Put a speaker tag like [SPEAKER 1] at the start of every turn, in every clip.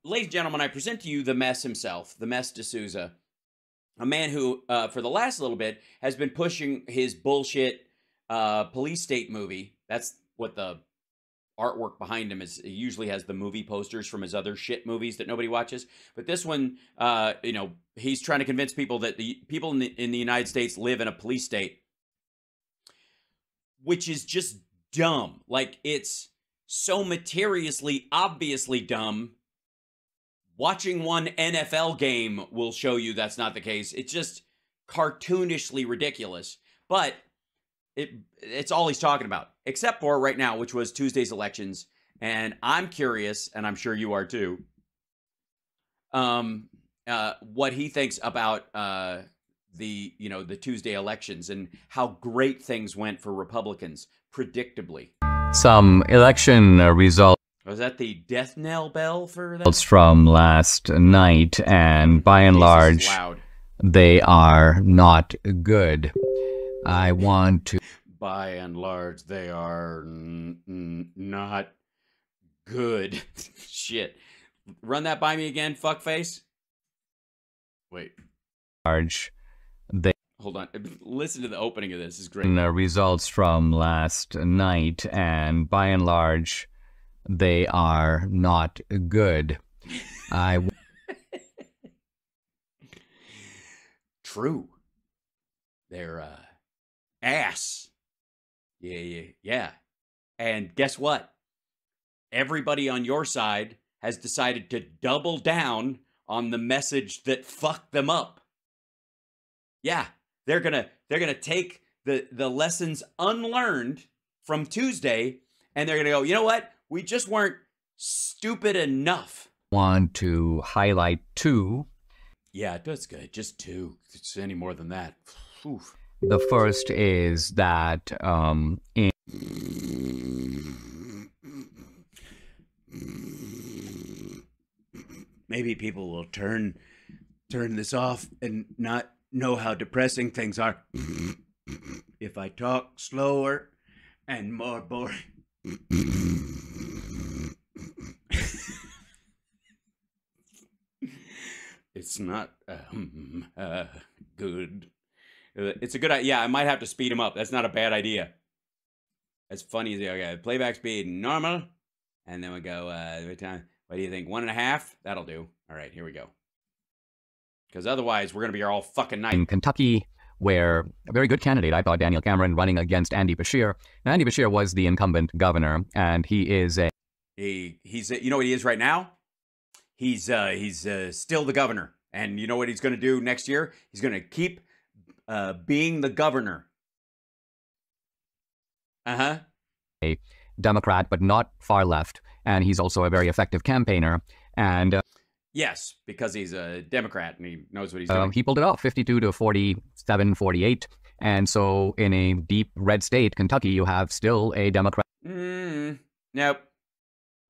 [SPEAKER 1] ladies and gentlemen, I present to you the mess himself, the Mess D'Souza, a man who, for the last little bit, has been pushing his bullshit police state movie. That's what the artwork behind him is. He usually has the movie posters from his other shit movies that nobody watches. But this one, he's trying to convince people that the people in the United States live in a police state, which is just dumb. Like, it's so materially, obviously dumb. Watching one NFL game will show you that's not the case. It's just cartoonishly ridiculous. But it's all he's talking about, except for right now, which was Tuesday's elections. And I'm curious, and I'm sure you are too, what he thinks about the Tuesday elections and how great things went for Republicans, predictably.
[SPEAKER 2] Some election results.
[SPEAKER 1] Was that the death knell bell for that?
[SPEAKER 2] From last night, and by and large, they are not good. I want to...
[SPEAKER 1] By and large, they are not good. Shit. Run that by me again, fuckface. Wait. Hold on. Listen to the opening of this. This is great.
[SPEAKER 2] Results from last night, and by and large, they are not good.
[SPEAKER 1] True. They're ass. Yeah. And guess what? Everybody on your side has decided to double down on the message that fucked them up. Yeah, they're gonna take the lessons unlearned from Tuesday, and they're gonna go, you know what? We just weren't stupid enough.
[SPEAKER 2] Want to highlight two.
[SPEAKER 1] Yeah, that's good. Just two. It's any more than that. Oof.
[SPEAKER 2] The first is that
[SPEAKER 1] maybe people will turn this off and not know how depressing things are if I talk slower and more boring. It's not good. It's a good idea. Yeah, I might have to speed him up. That's not a bad idea. As funny as okay, playback speed normal, and then we go. What do you think? 1.5? That'll do. All right, here we go. Because otherwise, we're gonna be here all fucking night.
[SPEAKER 2] In Kentucky, where a very good candidate, I thought, Daniel Cameron, running against Andy Beshear. Now, Andy Beshear was the incumbent governor, and he is a
[SPEAKER 1] he's you know what he is right now? He's still the governor, and you know what he's gonna do next year? He's gonna keep being the governor. A
[SPEAKER 2] Democrat, but not far left, and he's also a very effective campaigner. And
[SPEAKER 1] yes, because he's a Democrat and he knows what he's doing.
[SPEAKER 2] He pulled it off, 52 to 47, 48. And so in a deep red state, Kentucky, you have still a Democrat.
[SPEAKER 1] Nope.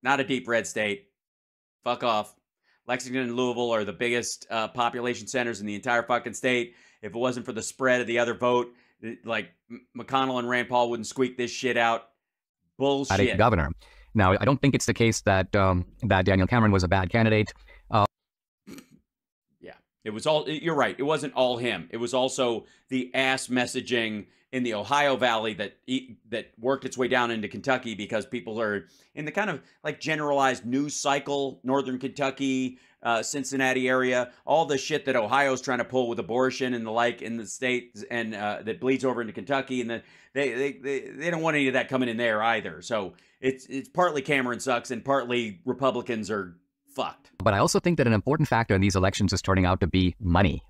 [SPEAKER 1] Not a deep red state. Fuck off. Lexington and Louisville are the biggest population centers in the entire fucking state. If it wasn't for the spread of the other vote, like McConnell and Rand Paul wouldn't squeak this shit out. Bullshit.
[SPEAKER 2] Governor. Now, I don't think it's the case that that Daniel Cameron was a bad candidate.
[SPEAKER 1] Yeah, it was all. You're right. It wasn't all him. It was also the ass messaging in the Ohio Valley that worked its way down into Kentucky because people are in the kind of like generalized news cycle, Northern Kentucky, Cincinnati area, all the shit that Ohio's trying to pull with abortion and the like in the state, and that bleeds over into Kentucky, and they don't want any of that coming in there either. So it's partly Cameron sucks and partly Republicans are fucked.
[SPEAKER 2] But I also think that an important factor in these elections is turning out to be money.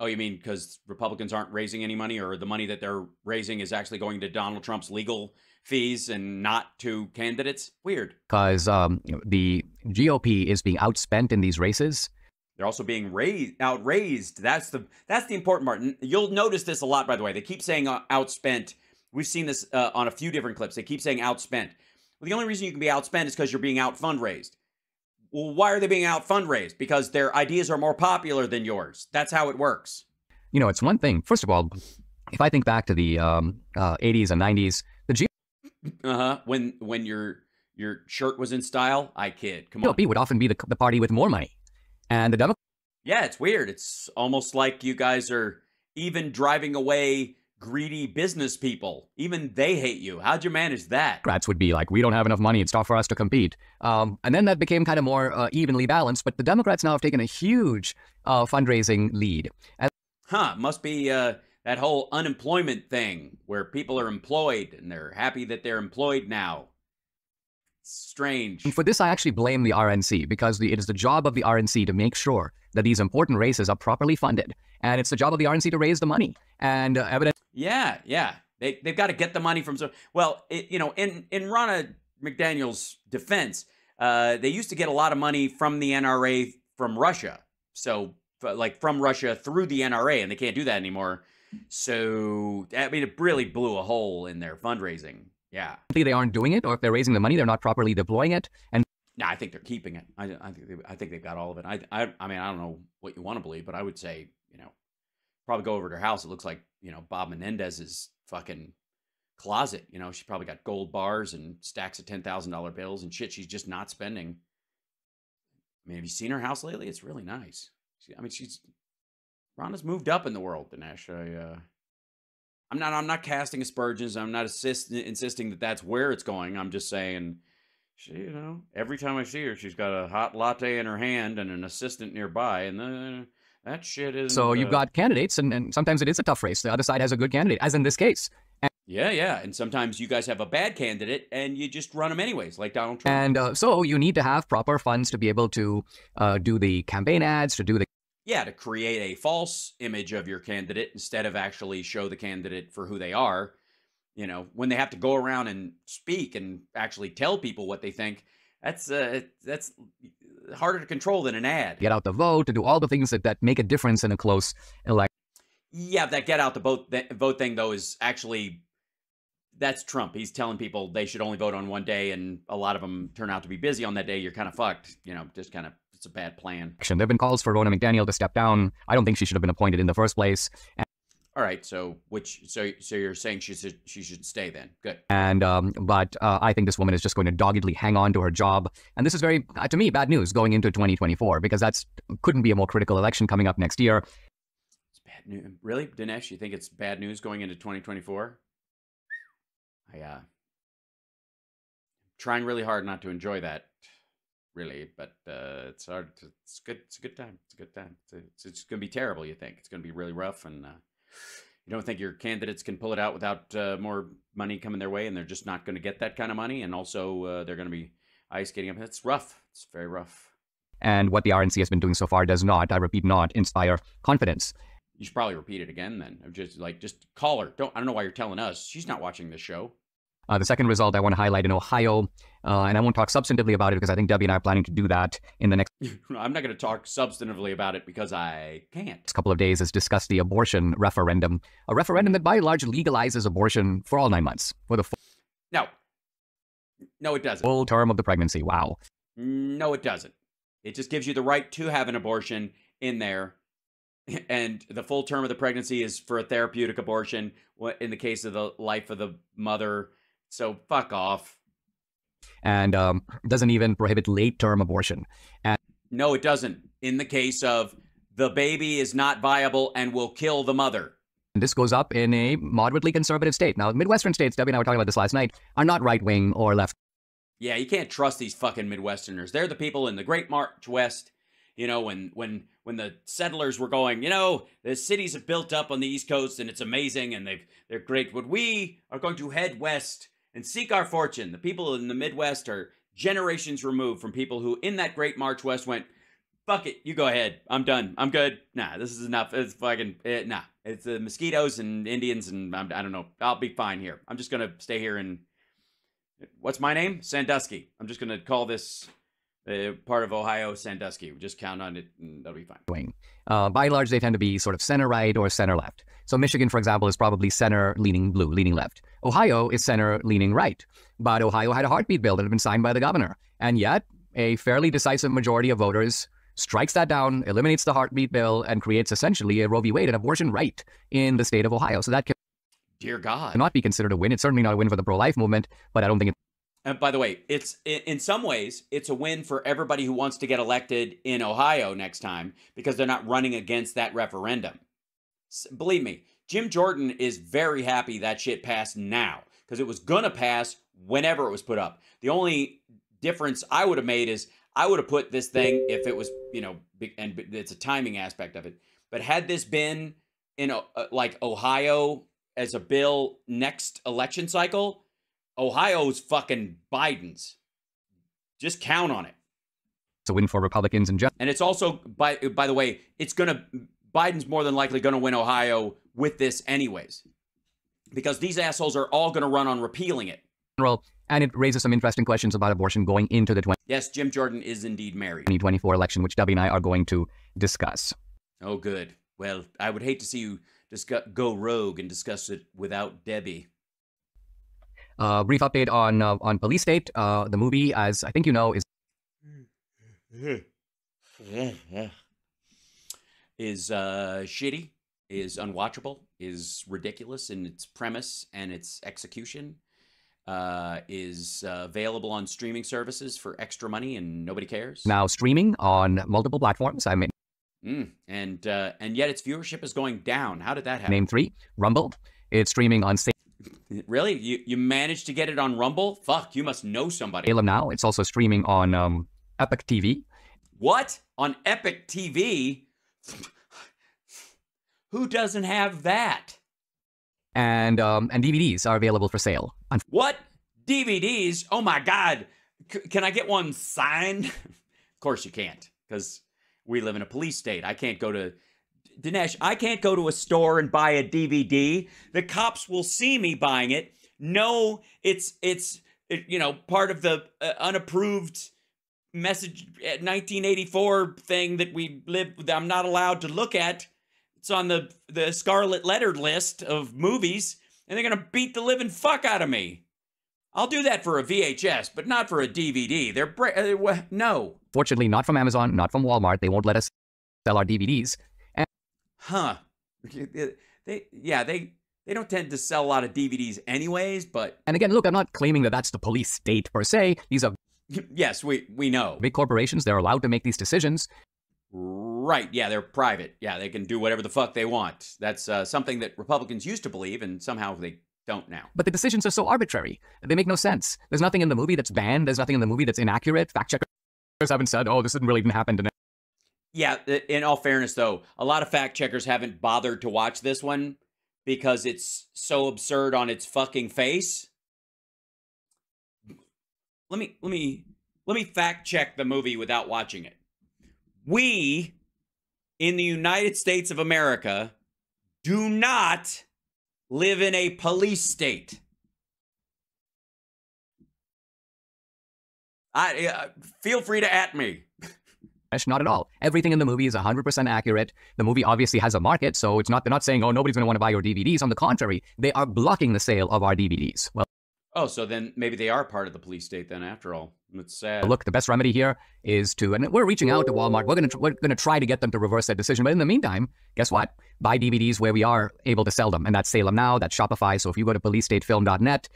[SPEAKER 1] Oh, you mean because Republicans aren't raising any money, or the money that they're raising is actually going to Donald Trump's legal fees and not to candidates? Weird.
[SPEAKER 2] Because the GOP is being outspent in these races.
[SPEAKER 1] They're also being outraised. That's the important part. And you'll notice this a lot, by the way. They keep saying outspent. We've seen this on a few different clips. They keep saying outspent. Well, the only reason you can be outspent is because you're being out fundraised. Well, why are they being out fundraised? Because their ideas are more popular than yours. That's how it works.
[SPEAKER 2] You know, it's one thing. First of all, if I think back to the 80s and 90s, the
[SPEAKER 1] when your your shirt was in style, I kid. Come on.
[SPEAKER 2] GOP would often be the party with more money. And the Democrats...
[SPEAKER 1] Yeah, it's weird. It's almost like you guys are even driving away greedy business people. Even they hate you. How'd you manage that?
[SPEAKER 2] Democrats would be like, we don't have enough money. It's tough for us to compete. And then that became kind of more evenly balanced. But the Democrats now have taken a huge fundraising lead. And
[SPEAKER 1] must be that whole unemployment thing where people are employed and they're happy that they're employed now. Strange.
[SPEAKER 2] And for this, I actually blame the RNC, because it is the job of the RNC to make sure that these important races are properly funded. And it's the job of the RNC to raise the money. And
[SPEAKER 1] Yeah. They've got to get the money from... Well, in Ronna McDaniel's defense, they used to get a lot of money from the NRA from Russia. So, like, from Russia through the NRA, and they can't do that anymore. So, I mean, it really blew a hole in their fundraising. Yeah.
[SPEAKER 2] They aren't doing it, or if they're raising the money, they're not properly deploying it. And
[SPEAKER 1] no, I think they're keeping it. I think they've got all of it. I mean, I don't know what you want to believe, but I would say, probably go over to her house. It looks like, Bob Menendez's fucking closet. She's probably got gold bars and stacks of $10,000 bills and shit she's just not spending. I mean, have you seen her house lately? It's really nice. Rhonda's moved up in the world, Dinesh. I'm not casting aspersions. I'm not insisting that that's where it's going. I'm just saying, every time I see her, she's got a hot latte in her hand and an assistant nearby, and that shit is...
[SPEAKER 2] So you've got candidates, and sometimes it is a tough race. The other side has a good candidate, as in this case.
[SPEAKER 1] Yeah. And sometimes you guys have a bad candidate, and you just run them anyways, like Donald Trump.
[SPEAKER 2] And so you need to have proper funds to be able to do the campaign ads, to do the...
[SPEAKER 1] Yeah, to create a false image of your candidate instead of actually show the candidate for who they are. When they have to go around and speak and actually tell people what they think, that's harder to control than an ad.
[SPEAKER 2] Get out the vote, to do all the things that make a difference in a close election.
[SPEAKER 1] Yeah, that get out the vote thing, though, is actually... That's Trump. He's telling people they should only vote on one day, and a lot of them turn out to be busy on that day. You're kind of fucked. Just kind of... It's a bad plan.
[SPEAKER 2] There have been calls for Ronna McDaniel to step down. I don't think she should have been appointed in the first place.
[SPEAKER 1] All right, so you're saying she should stay then? Good.
[SPEAKER 2] And but I think this woman is just going to doggedly hang on to her job, and this is very, to me, bad news going into 2024, because couldn't be a more critical election coming up next year.
[SPEAKER 1] It's bad news, really, Dinesh? You think it's bad news going into 2024? I'm trying really hard not to enjoy that. Really, but it's hard. It's good. It's a good time. It's a good time. It's going to be terrible. You think it's going to be really rough, and you don't think your candidates can pull it out without more money coming their way, and they're just not going to get that kind of money, and also they're going to be ice skating up. It's rough. It's very rough.
[SPEAKER 2] And what the RNC has been doing so far does not, I repeat, not inspire confidence.
[SPEAKER 1] You should probably repeat it again then. Just call her. I don't know why you're telling us. She's not watching this show.
[SPEAKER 2] The second result I want to highlight in Ohio, and I won't talk substantively about it because I think Debbie and I are planning to do that in the next...
[SPEAKER 1] I'm not going to talk substantively about it because I can't.
[SPEAKER 2] Couple of days is discuss the abortion referendum, a referendum that by and large legalizes abortion for all 9 months. For the
[SPEAKER 1] No, it doesn't.
[SPEAKER 2] Full term of the pregnancy. Wow.
[SPEAKER 1] No, it doesn't. It just gives you the right to have an abortion in there. And the full term of the pregnancy is for a therapeutic abortion in the case of the life of the mother. So fuck off.
[SPEAKER 2] And doesn't even prohibit late-term abortion. And
[SPEAKER 1] no, it doesn't. In the case of the baby is not viable and will kill the mother.
[SPEAKER 2] This goes up in a moderately conservative state. Now, Midwestern states, Debbie and I were talking about this last night, are not right-wing or left.
[SPEAKER 1] Yeah, you can't trust these fucking Midwesterners. They're the people in the Great March West. When the settlers were going, the cities have built up on the East Coast and it's amazing and they're great. But we are going to head west and seek our fortune. The people in the Midwest are generations removed from people who in that Great March West went, fuck it, you go ahead. I'm done. I'm good. Nah, this is enough. It's fucking, nah. It's the mosquitoes and Indians and I don't know. I'll be fine here. I'm just going to stay here and, what's my name? Sandusky. I'm just going to call this part of Ohio Sandusky. We just count on it and that'll be fine.
[SPEAKER 2] By and large, they tend to be sort of center-right or center-left. So Michigan, for example, is probably center-leaning blue, leaning left. Ohio is center-leaning right. But Ohio had a heartbeat bill that had been signed by the governor. And yet, a fairly decisive majority of voters strikes that down, eliminates the heartbeat bill, and creates essentially a Roe v. Wade, an abortion right in the state of Ohio. So that
[SPEAKER 1] Dear God.
[SPEAKER 2] cannot be considered a win. It's certainly not a win for the pro-life movement, but I don't think it's...
[SPEAKER 1] by the way, it's in some ways it's a win for everybody who wants to get elected in Ohio next time because they're not running against that referendum. Believe me, Jim Jordan is very happy that shit passed now because it was gonna pass whenever it was put up. The only difference I would have made is I would have put this thing if it was, you know, and it's a timing aspect of it. But had this been in like Ohio as a bill next election cycle, Ohio's fucking Biden's. Just count on it.
[SPEAKER 2] It's a win for Republicans in general.
[SPEAKER 1] And it's also, by the way, Biden's more than likely going to win Ohio with this anyways. Because these assholes are all going to run on repealing it.
[SPEAKER 2] And it raises some interesting questions about abortion going into the
[SPEAKER 1] Yes, Jim Jordan is indeed married.
[SPEAKER 2] 2024 election, which Debbie and I are going to discuss.
[SPEAKER 1] Oh, good. Well, I would hate to see you go rogue and discuss it without Debbie.
[SPEAKER 2] Brief update on Police State. The movie, as I think you know, is
[SPEAKER 1] shitty, is unwatchable, is ridiculous in its premise and its execution. Is available on streaming services for extra money and nobody cares.
[SPEAKER 2] Now streaming on multiple platforms.
[SPEAKER 1] And yet its viewership is going down. How did that happen?
[SPEAKER 2] Name 3, Rumble. It's streaming on
[SPEAKER 1] Really? You managed to get it on Rumble? Fuck, you must know somebody.
[SPEAKER 2] Salem now. It's also streaming on Epic TV.
[SPEAKER 1] What? On Epic TV? Who doesn't have that?
[SPEAKER 2] And DVDs are available for sale.
[SPEAKER 1] What? DVDs? Oh my God. Can I get one signed? Of course you can't, because we live in a police state. I can't go to... Dinesh, I can't go to a store and buy a DVD. The cops will see me buying it. No, it's you know, part of the unapproved message 1984 thing that that I'm not allowed to look at. It's on the scarlet lettered list of movies, and they're gonna beat the living fuck out of me. I'll do that for a VHS, but not for a DVD. No.
[SPEAKER 2] Fortunately, not from Amazon, not from Walmart. They won't let us sell our DVDs.
[SPEAKER 1] Huh. They don't tend to sell a lot of DVDs anyways, but...
[SPEAKER 2] And again, look, I'm not claiming that that's the police state per se. These are...
[SPEAKER 1] Yes, we know.
[SPEAKER 2] Big corporations, they're allowed to make these decisions.
[SPEAKER 1] Right, yeah, they're private. Yeah, they can do whatever the fuck they want. That's something that Republicans used to believe, and somehow they don't now.
[SPEAKER 2] But the decisions are so arbitrary. They make no sense. There's nothing in the movie that's banned. There's nothing in the movie that's inaccurate. Fact checkers haven't said, oh, this didn't really even happen to...
[SPEAKER 1] Yeah, in all fairness, though, a lot of fact checkers haven't bothered to watch this one because it's so absurd on its fucking face. Let me fact check the movie without watching it. We, in the United States of America, do not live in a police state. Feel free to at me.
[SPEAKER 2] Not at all. Everything in the movie is 100% accurate. The movie obviously has a market, so they're not saying, oh, nobody's going to want to buy your DVDs. On the contrary, they are blocking the sale of our DVDs. Well,
[SPEAKER 1] oh, so then maybe they are part of the police state then after all. It's sad.
[SPEAKER 2] Look, the best remedy here is and we're reaching out to Walmart. We're going to try to get them to reverse that decision. But in the meantime, guess what? Buy DVDs where we are able to sell them. And that's Salem Now, that's Shopify. So if you go to policestatefilm.net.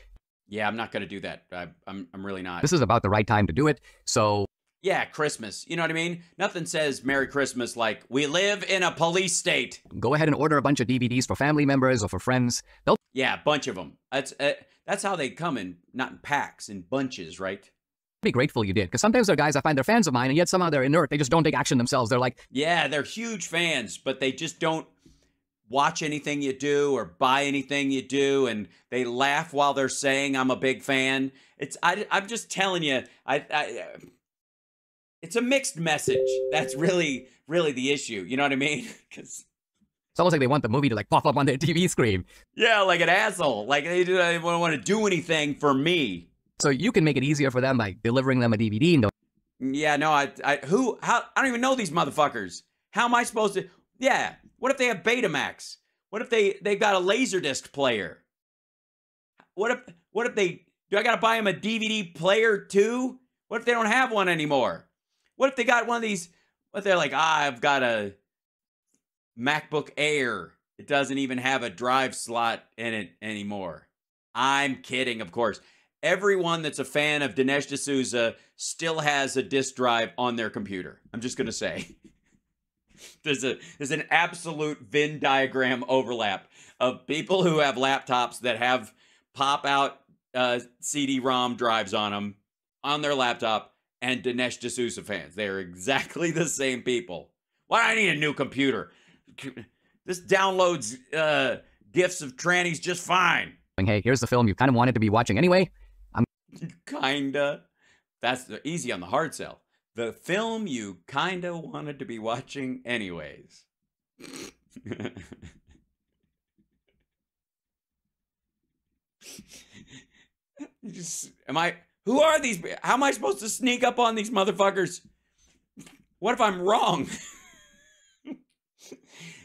[SPEAKER 1] Yeah, I'm not going to do that. I'm really not.
[SPEAKER 2] This is about the right time to do it. So...
[SPEAKER 1] Yeah, Christmas. You know what I mean? Nothing says Merry Christmas like, we live in a police state.
[SPEAKER 2] Go ahead and order a bunch of DVDs for family members or for friends.
[SPEAKER 1] Yeah, a bunch of them. That's how they come in, not in packs, in bunches, right?
[SPEAKER 2] Be grateful you did, because sometimes there are guys I find they're fans of mine, and yet somehow they're inert. They just don't take action themselves. They're like...
[SPEAKER 1] Yeah, they're huge fans, but they just don't watch anything you do or buy anything you do, and they laugh while they're saying, I'm a big fan. I'm just telling you, it's a mixed message. That's really, really the issue. You know what I mean? Because
[SPEAKER 2] it's almost like they want the movie to like pop up on their TV screen.
[SPEAKER 1] Yeah, like an asshole. Like they don't want to do anything for me.
[SPEAKER 2] So you can make it easier for them by delivering them a DVD.
[SPEAKER 1] Yeah, no, I don't even know these motherfuckers. How am I supposed to? Yeah, what if they have Betamax? What if they've got a Laserdisc player? What if do I got to buy them a DVD player too? What if they don't have one anymore? What if they got one of these, what they're like, I've got a MacBook Air. It doesn't even have a drive slot in it anymore. I'm kidding, of course. everyone that's a fan of Dinesh D'Souza still has a disk drive on their computer. I'm just going to say. There's an absolute Venn diagram overlap of people who have laptops that have pop-out CD-ROM drives on them on their laptop and Dinesh D'Souza fans. They're exactly the same people. Why do I need a new computer? This downloads GIFs of trannies just fine.
[SPEAKER 2] Hey, here's the film you kind of wanted to be watching anyway.
[SPEAKER 1] Kinda. That's easy on the hard sell. The film you kinda wanted to be watching anyways. Who are these? How am I supposed to sneak up on these motherfuckers? What if I'm wrong?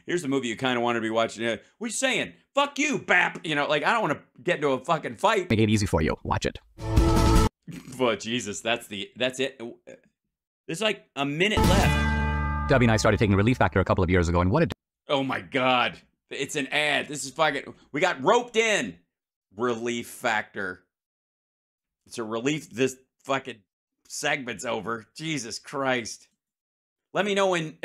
[SPEAKER 1] Here's the movie you kind of want to be watching. What are you saying? Fuck you, Bap. You know, like, I don't want to get into a fucking fight.
[SPEAKER 2] Make it easy for you. Watch it.
[SPEAKER 1] Well, Jesus, that's it. There's like a minute left.
[SPEAKER 2] Debbie and I started taking Relief Factor a couple of years ago, and what a...
[SPEAKER 1] Oh my God. It's an ad. This is fucking... We got roped in. Relief Factor. It's a relief this fucking segment's over. Jesus Christ. Let me know when,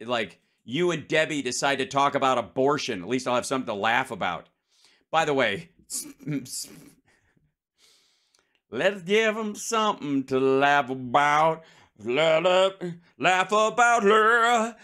[SPEAKER 1] like, you and Debbie decide to talk about abortion. At least I'll have something to laugh about. By the way... Let's give them something to laugh about. Laugh about her.